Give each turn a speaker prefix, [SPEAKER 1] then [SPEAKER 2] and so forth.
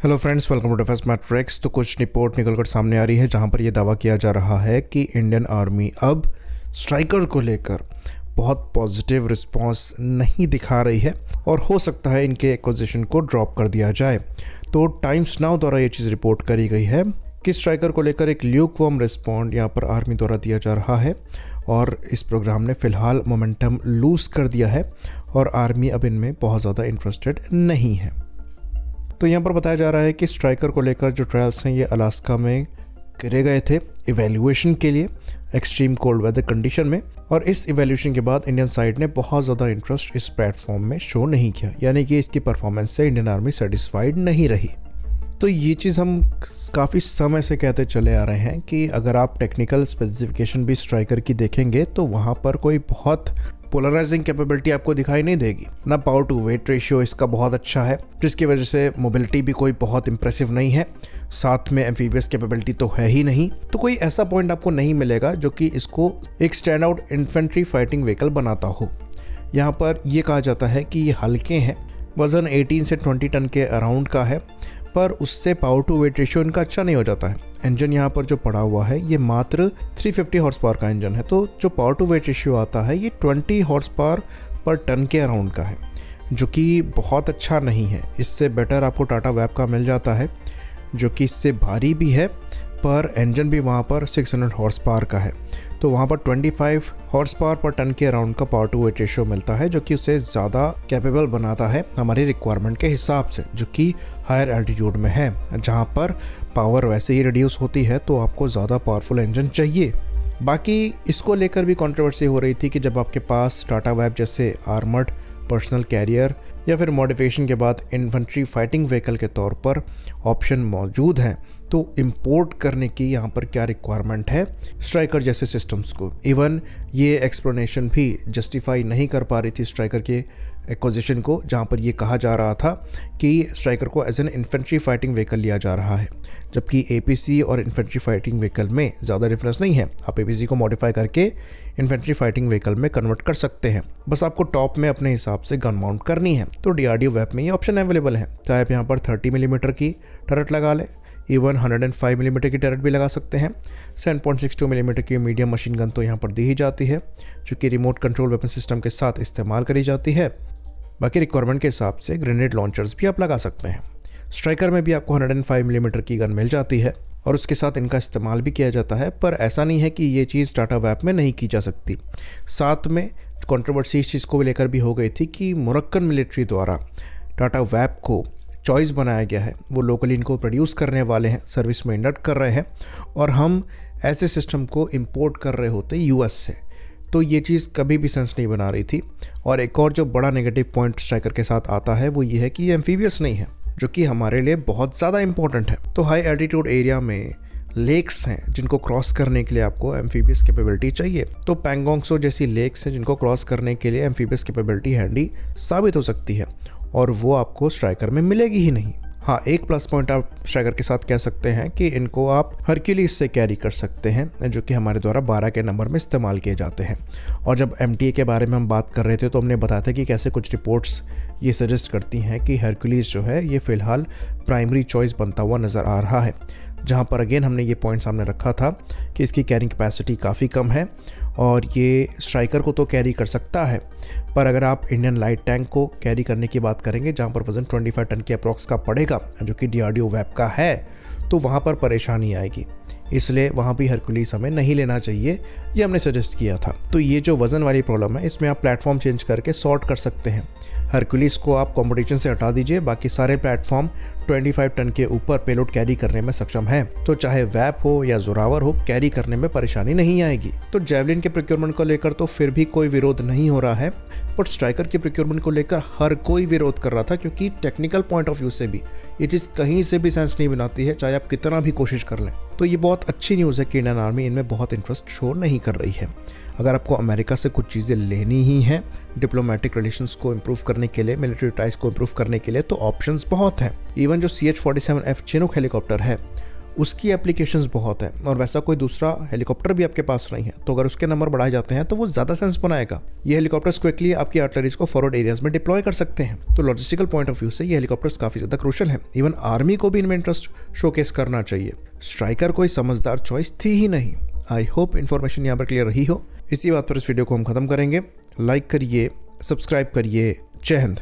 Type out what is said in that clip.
[SPEAKER 1] Hello friends, welcome to defence matrix. तो कुछ report निकलकर सामने आ रही है जहां पर यह दावा किया जा रहा है कि इंडियन आर्मी अब स्ट्राइकर को लेकर बहुत पॉजिटिव रिस्पांस नहीं दिखा रही है और हो सकता है इनके एक्विजिशन को ड्रॉप कर दिया जाए। तो टाइम्स नाउ द्वारा ये चीज़ रिपोर्ट करी गई है कि स्ट्राइकर को लेकर एक ल्यूकवार्म रिस्पॉन्ड यहाँ पर आर्मी द्वारा दिया जा रहा है और इस प्रोग्राम ने फ़िलहाल मोमेंटम लूज़ कर दिया है और आर्मी अब इनमें बहुत ज़्यादा इंटरेस्टेड नहीं है। तो यहाँ पर बताया जा रहा है कि स्ट्राइकर को लेकर जो ट्रायल्स हैं ये अलास्का में करे गए थे इवैल्यूएशन के लिए एक्सट्रीम कोल्ड वेदर कंडीशन में, और इस इवैल्यूएशन के बाद इंडियन साइड ने बहुत ज़्यादा इंटरेस्ट इस प्लेटफॉर्म में शो नहीं किया, यानी कि इसकी परफॉर्मेंस से इंडियन आर्मी सेटिस्फाइड नहीं रही। तो ये चीज़ हम काफ़ी समय से कहते चले आ रहे हैं कि अगर आप टेक्निकल स्पेसिफिकेशन भी स्ट्राइकर की देखेंगे तो वहाँ पर कोई बहुत पोलराइजिंग कैपेबिलिटी आपको दिखाई नहीं देगी ना। पावर टू वेट रेशियो इसका बहुत अच्छा है, जिसकी वजह से मोबिलिटी भी कोई बहुत इंप्रेसिव नहीं है। साथ में एम्फीबियस कैपेबिलिटी तो है ही नहीं। तो कोई ऐसा पॉइंट आपको नहीं मिलेगा जो कि इसको एक stand out infantry fighting vehicle बनाता हो। यहाँ पर यह कहा जाता है कि ये हल्के हैं, वजन 18 से 20 टन के अराउंड का है, पर उससे पावर टू वेट रेशियो इनका अच्छा नहीं हो जाता है। इंजन यहाँ पर जो पड़ा हुआ है ये मात्र 350 हॉर्स पावर का इंजन है, तो जो पावर टू वेट रेशियो आता है ये 20 हॉर्स पावर पर टन के अराउंड का है, जो कि बहुत अच्छा नहीं है। इससे बेटर आपको टाटा वेब का मिल जाता है जो कि इससे भारी भी है, पर इंजन भी वहाँ पर 600 हॉर्स पावर का है। तो वहाँ पर 25 हॉर्स पावर पर टन के अराउंड का पावर टू वेट रेशियो मिलता है, जो कि उसे ज़्यादा कैपेबल बनाता है हमारी रिक्वायरमेंट के हिसाब से, जो कि हायर एल्टीट्यूड में है जहाँ पर पावर वैसे ही रिड्यूस होती है तो आपको ज़्यादा पावरफुल इंजन चाहिए। बाकी इसको लेकर भी कंट्रोवर्सी हो रही थी कि जब आपके पास टाटा वेब जैसे आर्मर्ड पर्सनल कैरियर या फिर मॉडिफिकेशन के बाद इन्फेंट्री फाइटिंग व्हीकल के तौर पर ऑप्शन मौजूद हैं, तो इंपोर्ट करने की यहाँ पर क्या रिक्वायरमेंट है स्ट्राइकर जैसे सिस्टम्स को। इवन ये एक्सप्लेनेशन भी जस्टिफाई नहीं कर पा रही थी स्ट्राइकर के एक्विजिशन को, जहाँ पर ये कहा जा रहा था कि स्ट्राइकर को as an infantry fighting vehicle लिया जा रहा है, जबकि एपीसी और इन्फेंट्री फाइटिंग व्हीकल में ज़्यादा डिफरेंस नहीं है। आप एपीसी को मॉडिफाई करके इन्फेंट्री फाइटिंग व्हीकल में कन्वर्ट कर सकते हैं, बस आपको टॉप में अपने हिसाब से गन माउंट करनी है। तो डीआरडीओ वेब में ये ऑप्शन अवेलेबल है, चाहे आप यहाँ पर 30 मिलीमीटर की टर्रेट लगा लें, इवन 105 मिलीमीटर की टर्रेट भी लगा सकते हैं। 7.62 मिलीमीटर की मीडियम मशीन गन तो यहाँ पर दी ही जाती है, जो कि रिमोट कंट्रोल वेपन सिस्टम के साथ इस्तेमाल करी जाती है। बाकी रिक्वायरमेंट के हिसाब से ग्रेनेड लॉन्चर्स भी आप लगा सकते हैं। स्ट्राइकर में भी आपको 105 मिलीमीटर की गन मिल जाती है और उसके साथ इनका इस्तेमाल भी किया जाता है, पर ऐसा नहीं है कि ये चीज़ टाटा वेब में नहीं की जा सकती। साथ में कंट्रोवर्सी इस चीज़ को लेकर भी हो गई थी कि मोरक्कन मिलिट्री द्वारा टाटा वेब को चॉइस बनाया गया है, वो लोकली इनको प्रोड्यूस करने वाले हैं, सर्विस में इंडक्ट कर रहे हैं और हम ऐसे सिस्टम को इंपोर्ट कर रहे होते यूएस से। तो ये चीज़ कभी भी सेंस नहीं बना रही थी। और एक और जो बड़ा नेगेटिव पॉइंट स्ट्राइकर के साथ आता है वो ये है कि ये एम्फीबियस नहीं है, जो कि हमारे लिए बहुत ज़्यादा इंपॉर्टेंट है। तो हाई एल्टीट्यूड एरिया में लेक्स हैं जिनको क्रॉस करने के लिए आपको एम्फीबियस कैपेबिलिटी चाहिए। तो पैंगोंगसो जैसी लेक्स हैं जिनको क्रॉस करने के लिए एम्फीबियस कैपेबिलिटी हैंडी साबित हो सकती है और वो आपको स्ट्राइकर में मिलेगी ही नहीं। हाँ, एक प्लस पॉइंट आप स्ट्राइकर के साथ कह सकते हैं कि इनको आप हरक्यूलिस से कैरी कर सकते हैं, जो कि हमारे द्वारा 12 के नंबर में इस्तेमाल किए जाते हैं। और जब MTA के बारे में हम बात कर रहे थे तो हमने बताया था कि कैसे कुछ रिपोर्ट्स ये सजेस्ट करती हैं कि हरक्यूलिस जो है ये फ़िलहाल प्राइमरी चॉइस बनता हुआ नज़र आ रहा है, जहाँ पर अगेन हमने ये पॉइंट सामने रखा था कि इसकी कैरिंग कैपेसिटी काफ़ी कम है और ये स्ट्राइकर को तो कैरी कर सकता है, पर अगर आप इंडियन लाइट टैंक को कैरी करने की बात करेंगे जहाँ पर वजन 25 टन के अप्रॉक्स का पड़ेगा, जो कि डीआरडीओ वेब का है, तो वहाँ पर परेशानी आएगी। इसलिए वहाँ भी हरक्यूलिस हमें नहीं लेना चाहिए, ये हमने सजेस्ट किया था। तो ये जो वज़न वाली प्रॉब्लम है इसमें आप प्लेटफॉर्म चेंज करके सॉर्ट कर सकते हैं। हरक्यूलिस को आप कॉम्पिटिशन से हटा दीजिए, बाकी सारे प्लेटफॉर्म 25 टन के ऊपर पेलोड कैरी करने में सक्षम है, तो चाहे वेब हो या जोरावर हो, कैरी करने में परेशानी नहीं आएगी। तो जेवलिन के प्रोक्योरमेंट को लेकर तो फिर भी कोई विरोध नहीं हो रहा है, बट स्ट्राइकर के प्रोक्योरमेंट को लेकर हर कोई विरोध कर रहा था, क्योंकि टेक्निकल पॉइंट ऑफ व्यू से भी ये चीज़ कहीं से भी सेंस नहीं बनाती है, चाहे आप कितना भी कोशिश कर लें। तो ये बहुत अच्छी न्यूज़ है कि इंडियन आर्मी इनमें बहुत इंटरेस्ट शो नहीं कर रही है। अगर आपको अमेरिका से कुछ चीज़ें लेनी ही हैं डिप्लोमेटिक रिलेशंस को इम्प्रूव करने के लिए, मिलिट्री टाइज को इम्प्रूव करने के लिए, तो ऑप्शंस बहुत हैं। इवन जो CH-47F चिनूक हेलीकॉप्टर है उसकी एप्लीकेशंस बहुत है और वैसा कोई दूसरा हेलीकॉप्टर भी आपके पास नहीं है, तो अगर उसके नंबर बढ़ाए जाते हैं तो वो ज़्यादा सेंस बनाएगा। ये हेलीकॉप्टर्स क्विकली आपकी आर्टिलरीज को फॉरवर्ड एरियाज में डिप्लॉय कर सकते हैं। तो लॉजिस्टिकल पॉइंट ऑफ व्यू से ये हेलीकॉप्टर्स काफ़ी ज़्यादा क्रूशल है। इवन आर्मी को भी इनमें इंटरेस्ट शोकेस करना चाहिए। स्ट्राइकर कोई समझदार चॉइस थी ही नहीं। आई होप इन्फॉर्मेशन यहाँ पर क्लियर रही हो। इसी बात पर इस वीडियो को हम खत्म करेंगे। लाइक करिए, सब्सक्राइब करिए। जय हिंद।